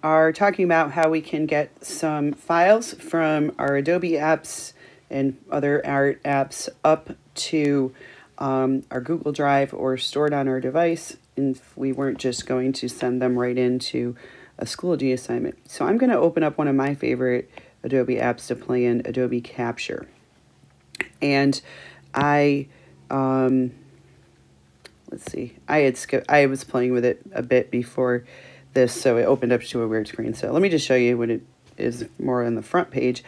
are talking about how we can get some files from our Adobe apps and other art apps up to our Google Drive or stored on our device, and if we weren't just going to send them right into a Schoology assignment. So I'm going to open up one of my favorite Adobe apps to play in, Adobe Capture. And I let's see, I was playing with it a bit before this, so it opened up to a weird screen. So let me just show you what it is more on the front page.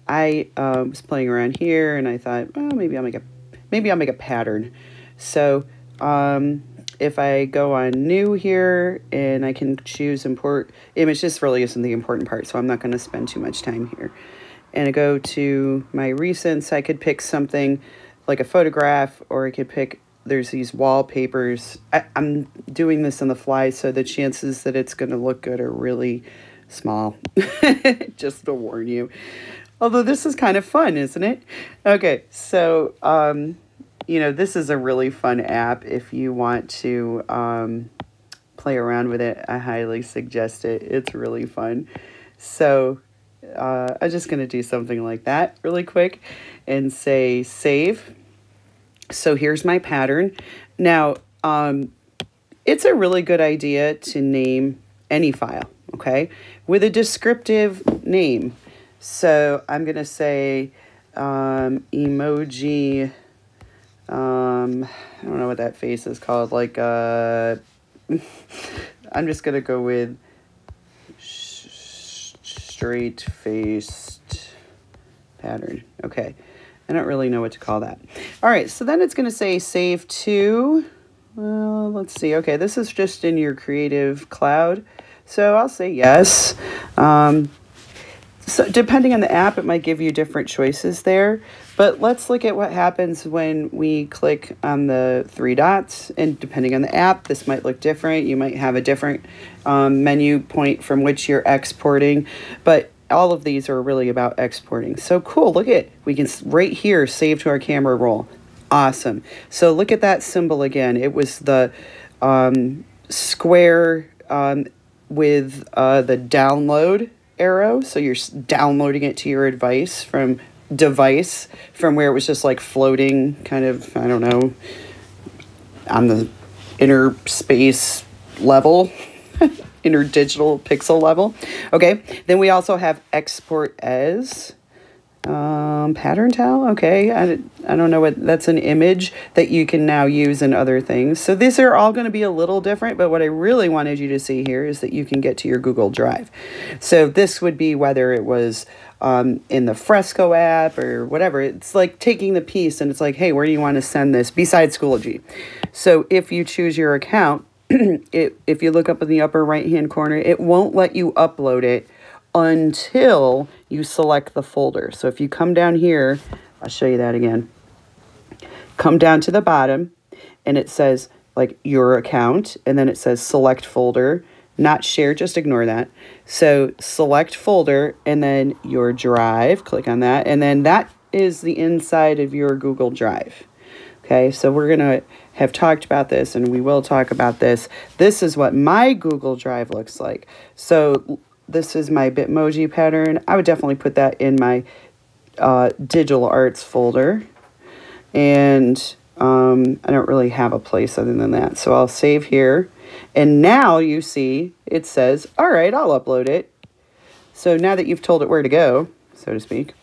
I was playing around here, and I thought, well, maybe I'll make a pattern. So if I go on new here, and I can choose import image, this really isn't the important part, so I'm not going to spend too much time here. And I go to my recents, I could pick something like a photograph, or I could pick, there's these wallpapers. I'm doing this on the fly, so the chances that it's going to look good are really small, just to warn you. Although this is kind of fun, isn't it? Okay, so, you know, this is a really fun app. If you want to play around with it, I highly suggest it. It's really fun. So I'm just going to do something like that really quick and say save. So here's my pattern. Now, it's a really good idea to name any file, okay, with a descriptive name. So I'm going to say emoji, I don't know what that face is called, like, I'm just going to go with straight-faced pattern. Okay. I don't really know what to call that. All right, so then it's going to say save to, well, let's see. Okay, this is just in your Creative Cloud, so I'll say yes. So depending on the app, it might give you different choices there, but let's look at what happens when we click on the three dots, and depending on the app, this might look different. You might have a different menu point from which you're exporting, but all of these are really about exporting. So cool, look at, we can right here save to our camera roll. Awesome. So look at that symbol again. It was the square with the download arrow. So you're downloading it to your device from where it was just like floating kind of, I don't know, on the inner space level. Interdigital pixel level. Okay, then we also have export as pattern tile. Okay, I don't know what, that's an image that you can now use in other things. So these are all going to be a little different, but what I really wanted you to see here is that you can get to your Google Drive. So this would be whether it was in the Fresco app or whatever. It's like taking the piece and it's like, hey, where do you want to send this besides Schoology? So if you choose your account, if you look up in the upper right hand corner, it won't let you upload it until you select the folder. So if you come down here, I'll show you that again. Come down to the bottom and it says like your account, and then it says select folder, not share, just ignore that. So select folder and then your drive, click on that, and then that is the inside of your Google Drive. Okay, so we're going to have talked about this, and we will talk about this. This is what my Google Drive looks like. So this is my Bitmoji pattern. I would definitely put that in my digital arts folder. And I don't really have a place other than that. So I'll save here. And now you see it says, all right, I'll upload it. So now that you've told it where to go, so to speak,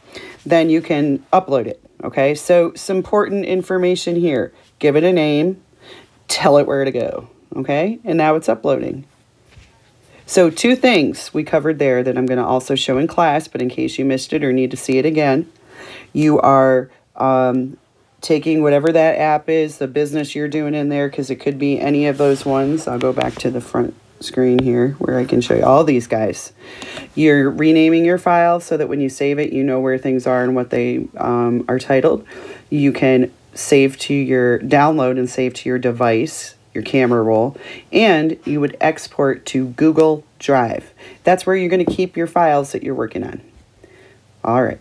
then you can upload it. Okay, so some important information here. Give it a name, tell it where to go, okay? And now it's uploading. So two things we covered there that I'm going to also show in class, but in case you missed it or need to see it again, you are taking whatever that app is, the business you're doing in there, because it could be any of those ones. I'll go back to the front screen here where I can show you all these guys. You're renaming your file so that when you save it, you know where things are and what they are titled. You can save to your download and save to your device, your camera roll, and you would export to Google Drive. That's where you're going to keep your files that you're working on. All right.